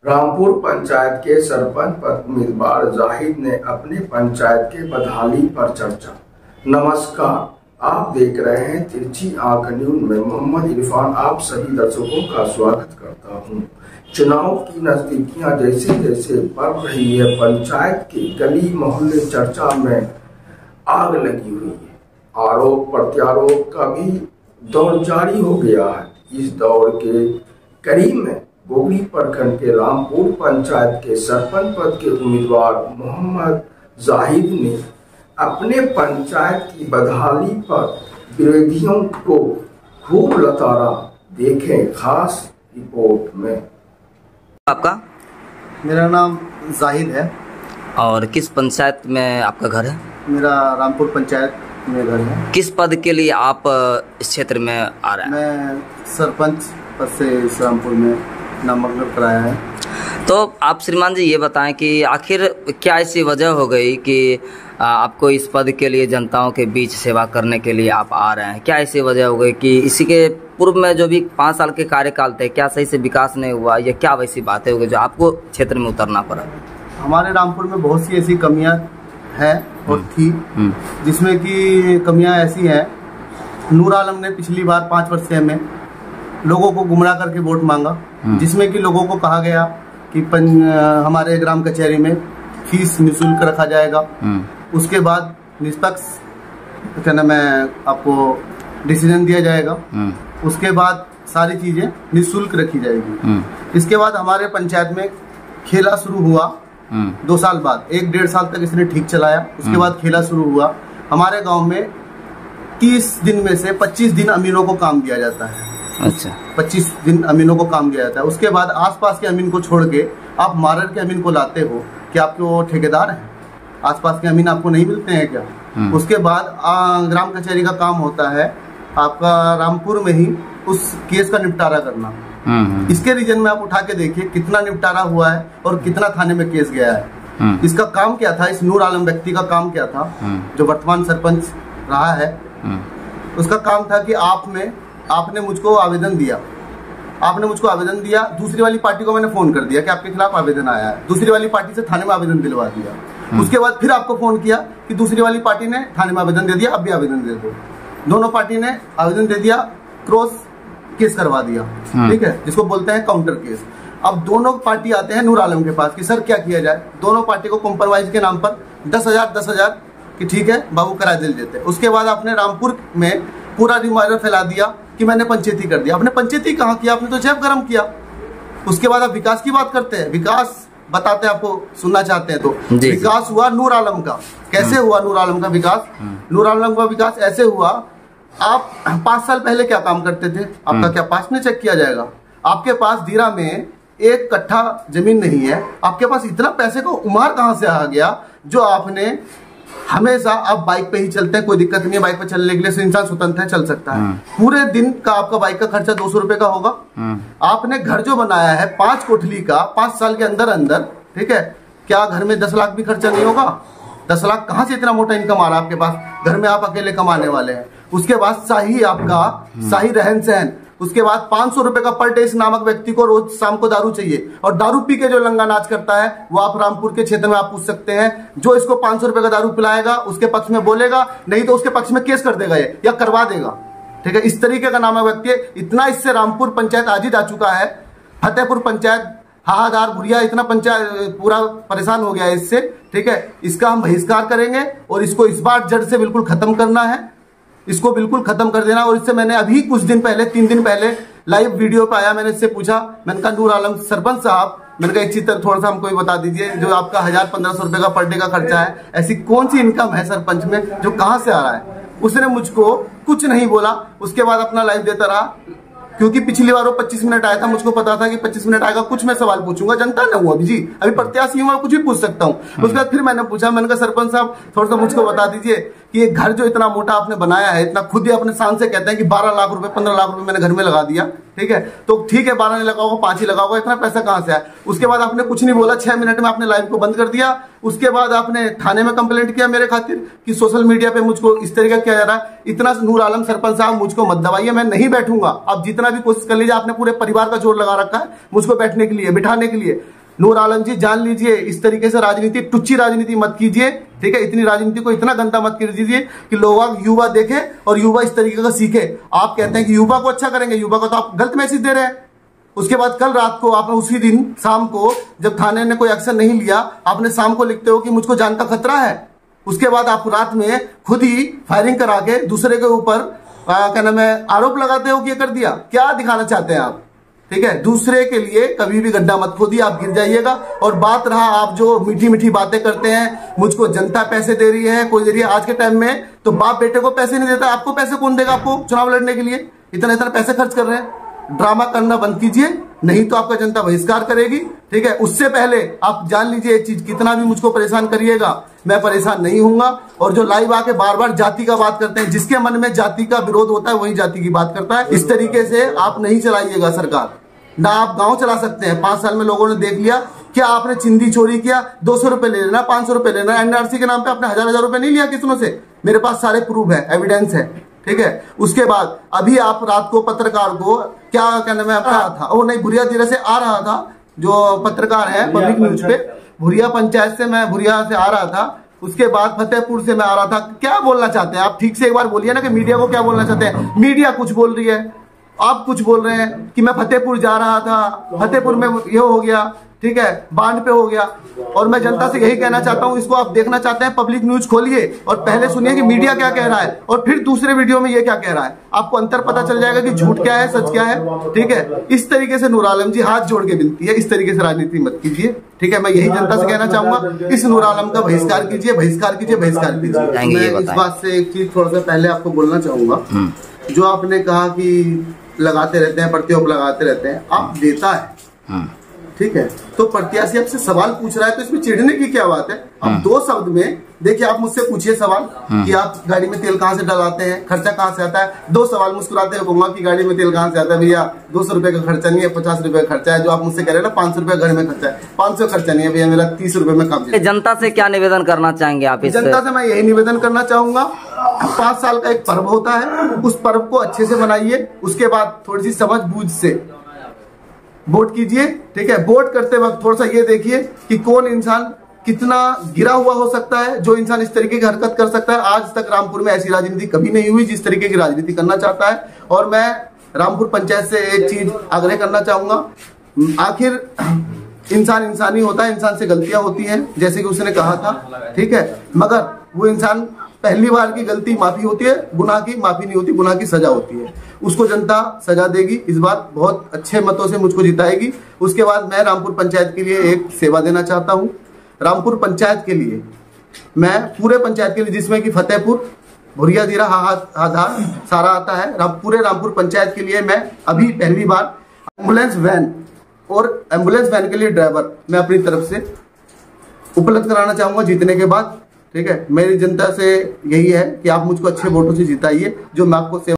रामपुर पंचायत के सरपंच पद उम्मीदवार जाहिद ने अपने पंचायत के बदहाली पर चर्चा। नमस्कार, आप देख रहे हैं तिरछी आंख न्यूज में मोहम्मद इरफान आप सभी दर्शकों का स्वागत करता हूं। चुनाव की नजदीकियां जैसे जैसे बढ़ रही है, पंचायत के गली मोहल्ले चर्चा में आग लगी हुई है। आरोप प्रत्यारोप का भी दौर जारी हो गया है। इस दौर के करीब में गोगरी प्रखंड के रामपुर पंचायत के सरपंच पद के उम्मीदवार मोहम्मद जाहिद ने अपने पंचायत की बदहाली पर विरोधियों को खूब लताड़ा। देखें खास रिपोर्ट में। आपका? मेरा नाम जाहिद है। और किस पंचायत में आपका घर है? मेरा रामपुर पंचायत में घर है। किस पद के लिए आप इस क्षेत्र में आ रहे हैं? मैं सरपंच पद से इस रामपुर में नामांकन कराया है। तो आप श्रीमान जी ये बताएं कि आखिर क्या ऐसी वजह हो गई कि आपको इस पद के लिए जनताओं के बीच सेवा करने के लिए आप आ रहे हैं? क्या ऐसी वजह हो गई कि इसी के पूर्व में जो भी 5 साल के कार्यकाल थे, क्या सही से विकास नहीं हुआ या क्या वैसी बातें हो गई जो आपको क्षेत्र में उतरना पड़ा? हमारे रामपुर में बहुत सी ऐसी कमियां हैं और थी, जिसमें कि कमियां ऐसी हैं। नूर आलम ने पिछली बार 5 वर्ष में लोगों को गुमराह करके वोट मांगा, जिसमें कि लोगों को कहा गया कि हमारे ग्राम कचहरी में फीस निःशुल्क रखा जाएगा। उसके बाद निष्पक्ष क्या नाम है आपको डिसीजन दिया जाएगा। उसके बाद सारी चीजें निःशुल्क रखी जाएगी। इसके बाद हमारे पंचायत में खेला शुरू हुआ 2 साल बाद। 1-1.5 साल तक इसने ठीक चलाया। उसके बाद खेला शुरू हुआ। हमारे गांव में 30 दिन में से 25 दिन अमीनों को काम दिया जाता है। अच्छा, 25 दिन अमीनों को काम दिया जाता है। उसके बाद आसपास के अमीन को छोड़ के आप मारर के अमीन को लाते हो। क्या आपके वो ठेकेदार हैं? आसपास के अमीन आपको नहीं मिलते हैं क्या? उसके बाद ग्राम कचहरी का काम होता है आपका रामपुर में ही उस केस का निपटारा करना। इसके रीजन में आप उठा के देखिए कितना निपटारा हुआ है और कितना थाने में केस गया है। इसका काम क्या था? इस नूर आलम व्यक्ति का काम क्या था, जो वर्तमान सरपंच रहा है? उसका काम था कि आपने मुझको आवेदन दिया। दूसरी वाली पार्टी को मैंने फोन कर दिया कि आपके खिलाफ आवेदन आया है। दूसरी वाली पार्टी से थाने में आवेदन दिलवा दिया। उसके बाद फिर आपको फोन किया कि दूसरी वाली पार्टी ने थाने में आवेदन दे दिया, अब भी आवेदन दे दो। दोनों पार्टी ने आवेदन दे दिया, क्रॉस केस करवा दिया। ठीक है, जिसको बोलते हैं काउंटर केस। अब दोनों पार्टी आते हैं नूर आलम के पास कि सर क्या किया जाए। दोनों पार्टी को कॉम्प्रोमाइज के नाम पर 10,000 कि ठीक है बाबू करा दिल देते। उसके बाद आपने रामपुर में पूरा रिमाइंडर फैला दिया कि मैंने पंचायती कर दिया। आपने पंचायती कहाँ किया? आपने तो जेब गरम किया। उसके बाद आप विकास की बात करते हैं। विकास बताते हैं, आपको सुनना चाहते हैं तो विकास हुआ नूर आलम का। कैसे हुआ नूर आलम का विकास? नूर आलम का विकास ऐसे हुआ, आप 5 साल पहले क्या काम करते थे? आपका क्या पास में चेक किया जाएगा? आपके पास दीरा में 1 कट्ठा जमीन नहीं है। आपके पास इतना पैसे का उमार कहाँ से आ गया जो आपने हमेशा आप बाइक पे ही चलते हैं, कोई दिक्कत नहीं है बाइक पे चलने के लिए, इंसान स्वतंत्र है, चल सकता है। पूरे दिन का आपका बाइक का खर्चा 200 रुपए का होगा। आपने घर जो बनाया है 5 कोठली का 5 साल के अंदर, ठीक है, क्या घर में 10 लाख भी खर्चा नहीं होगा? 10 लाख कहाँ से इतना मोटा इनकम आ रहा है आपके पास? घर में आप अकेले कमाने वाले हैं। उसके बाद शाही रहन सहन। उसके बाद 500 रुपए का पर डे इस नामक व्यक्ति को रोज शाम को दारू चाहिए, और दारू पी के जो लंगा नाच करता है वो आप रामपुर के क्षेत्र में आप पूछ सकते हैं। जो इसको 500 रुपए का दारू पिलाएगा उसके पक्ष में बोलेगा, नहीं तो उसके पक्ष में केस कर देगा ये, या करवा देगा। ठीक है, इस तरीके का नामक व्यक्ति। इतना इससे रामपुर पंचायत आजिज आ चुका है। फतेहपुर पंचायत हाहाकार भुरिया, इतना पंचायत पूरा परेशान हो गया है इससे। ठीक है, इसका हम बहिष्कार करेंगे और इसको इस बार जड़ से बिल्कुल खत्म करना है। इसको बिल्कुल खत्म कर देना। और इससे मैंने अभी कुछ दिन पहले 3 दिन पहले लाइव वीडियो पे आया, मैंने इससे पूछा, मैंने कहा नूर आलम सरपंच साहब, मैंने कहा एक चीज थोड़ा सा हमको भी बता दीजिए, जो आपका 1000-1500 रुपए का पर डे का खर्चा है, ऐसी कौन सी इनकम है सरपंच में जो कहां से आ रहा है? उसने मुझको कुछ नहीं बोला। उसके बाद अपना लाइव देता रहा, क्योंकि पिछली बार वो 25 मिनट आया था। मुझको पता था कि 25 मिनट आएगा, कुछ मैं सवाल पूछूंगा, जनता न हूँ अभी जी, अभी प्रत्याशी हूँ, कुछ भी पूछ सकता हूँ। उसके बाद फिर मैंने पूछा, मैंने कहा सरपंच साहब थोड़ा सा मुझको बता दीजिए कि ये घर जो इतना मोटा आपने बनाया है, इतना खुद ही अपने शान से कहते हैं कि 12 लाख रुपए 15 लाख रुपए मैंने घर में लगा दिया, ठीक है, तो ठीक है 12 नहीं लगाओगे 5 ही लगाओगे, इतना पैसा कहां से आया? उसके बाद आपने कुछ नहीं बोला, 6 मिनट में आपने लाइव को बंद कर दिया। उसके बाद आपने थाने में कंप्लेंट किया मेरे खातिर कि सोशल मीडिया पे मुझको इस तरीका किया जा रहा है। इतना नूर आलम सरपंच साहब मुझको मत दबाइए, मैं नहीं बैठूंगा। आप जितना भी कोशिश कर लीजिए, आपने पूरे परिवार का जोर लगा रखा है मुझको बैठने के लिए, बिठाने के लिए। नूर आलम जी जान लीजिए, इस तरीके से राजनीति, टुच्ची राजनीति मत कीजिए, ठीक है। इतनी राजनीति को इतना गंदा मत कर दीजिए कि लोग युवा देखे और युवा इस तरीके का सीखे। आप कहते हैं कि युवा को अच्छा करेंगे, युवा को तो आप गलत मैसेज दे रहे हैं। उसके बाद कल रात को आपने उसी दिन शाम को, जब थाने ने कोई एक्शन नहीं लिया, आपने शाम को लिखते हो कि मुझको जान का खतरा है। उसके बाद आप रात में खुद ही फायरिंग करा के दूसरे के ऊपर क्या नाम है आरोप लगाते हो कि ये कर दिया। क्या दिखाना चाहते हैं आप, ठीक है। दूसरे के लिए कभी भी गड्ढा मत खोदिए, आप गिर जाइएगा। और बात रहा आप जो मीठी मीठी बातें करते हैं, मुझको जनता पैसे दे रही है, कोई दे रही है। आज के टाइम में तो बाप बेटे को पैसे नहीं देता, आपको पैसे कौन देगा? आपको चुनाव लड़ने के लिए इतना इतना पैसे खर्च कर रहे हैं। ड्रामा करना बंद कीजिए, नहीं तो आपका जनता बहिष्कार करेगी, ठीक है। उससे पहले आप जान लीजिए एक चीज, कितना भी मुझको परेशान करिएगा, मैं परेशान नहीं होऊंगा। और जो लाइव आके बार बार जाति का बात करते हैं, जिसके मन में जाति का विरोध होता है वही जाति की बात करता है। इस तरीके से आप नहीं चलाइएगा सरकार, ना आप गांव चला सकते हैं। 5 साल में लोगों ने देख लिया, क्या आपने चिंदी चोरी किया, 200 रुपए ले लेना, 500 रुपए लेना। एनआरसी के नाम पे आपने हजार रुपए नहीं लिया किसनों से, मेरे पास सारे प्रूफ है, एविडेंस है, ठीक है। उसके बाद अभी आप रात को पत्रकार को क्या कहने में आपका था, वो नहीं भुरिया जिले से आ रहा था, जो पत्रकार है पब्लिक न्यूज पे, भुरिया पंचायत से, मैं भुरिया से आ रहा था। उसके बाद फतेहपुर से मैं आ रहा था। क्या बोलना चाहते हैं आप, ठीक से एक बार बोलिए ना कि मीडिया को क्या बोलना चाहते हैं। मीडिया कुछ बोल रही है, आप कुछ बोल रहे हैं कि मैं फतेहपुर जा रहा था, फतेहपुर में ये हो गया, ठीक है, बांध पे हो गया। और मैं जनता से यही कहना चाहता हूं, इसको आप देखना चाहते हैं पब्लिक न्यूज खोलिए और पहले सुनिए कि मीडिया क्या कह रहा है और फिर दूसरे वीडियो में ये क्या कह रहा है। आपको अंतर पता चल जाएगा कि झूठ क्या है, सच क्या है, ठीक है। इस तरीके से नूर आलम जी हाथ जोड़ के विनती है, इस तरीके से राजनीति मत कीजिए, ठीक है। मैं यही जनता से कहना चाहूंगा, इस नूर आलम का बहिष्कार कीजिए, बहिष्कार कीजिए, बहिष्कार कीजिए। मैं इस बात से एक चीज थोड़ा सा पहले आपको बोलना चाहूंगा, जो आपने कहा कि लगाते रहते हैं, प्रत्यारोप लगाते रहते हैं, आप देता है, ठीक है, तो प्रत्याशी आपसे सवाल पूछ रहा है तो इसमें चिढ़ने की क्या बात है। अब 2 शब्द में देखिए, आप मुझसे पूछिए सवाल कि आप गाड़ी में तेल कहाँ से डलाते हैं, खर्चा कहाँ से आता है। 2 सवाल मुस्कुराते हुए कहूंगा कि गाड़ी में तेल कहाँ से आता है। भैया 200 रुपए का खर्चा नहीं है, 50 रुपए का खर्चा है। जो आप मुझसे कह रहे हैं ना 500 रुपए घर में खर्चा है, 500 खर्चा नहीं है भैया, मेरा 30 रुपए में काम। जनता से क्या निवेदन करना चाहेंगे आप? जनता से मैं यही निवेदन करना चाहूंगा, 5 साल का एक पर्व होता है, उस पर्व को अच्छे से मनाइए। उसके बाद थोड़ी सी समझ बूझ से वोट कीजिए, ठीक है। वोट करते वक्त थोड़ा सा ये देखिए कि कौन इंसान कितना गिरा हुआ हो सकता है, जो इंसान इस तरीके की हरकत कर सकता है। आज तक रामपुर में ऐसी राजनीति कभी नहीं हुई जिस तरीके की राजनीति करना चाहता है। और मैं रामपुर पंचायत से एक चीज आग्रह करना चाहूंगा, आखिर इंसान इंसानी होता है, इंसान से गलतियां होती हैं जैसे कि उसने कहा था, ठीक है। मगर वो इंसान पहली बार की गलती माफी होती है, गुनाह की माफी नहीं होती, गुनाह की सजा होती है। उसको जनता सजा देगी, इस बार बहुत अच्छे मतों से मुझको जिताएगी। उसके बाद मैं रामपुर पंचायत के लिए एक सेवा देना चाहता हूँ। रामपुर पंचायत के लिए, मैं पूरे पंचायत के लिए, जिसमें कि फतेहपुर, भुरिया जीरा, आधार सारा आता है, पूरे रामपुर पंचायत के लिए मैं अभी पहली बार एम्बुलेंस वैन और एम्बुलेंस वैन के लिए ड्राइवर मैं अपनी तरफ से उपलब्ध कराना चाहूंगा जीतने के बाद, ठीक है। मेरी जनता से यही है कि आप मुझको अच्छे वोटों से जिताइए, जो मैं आपको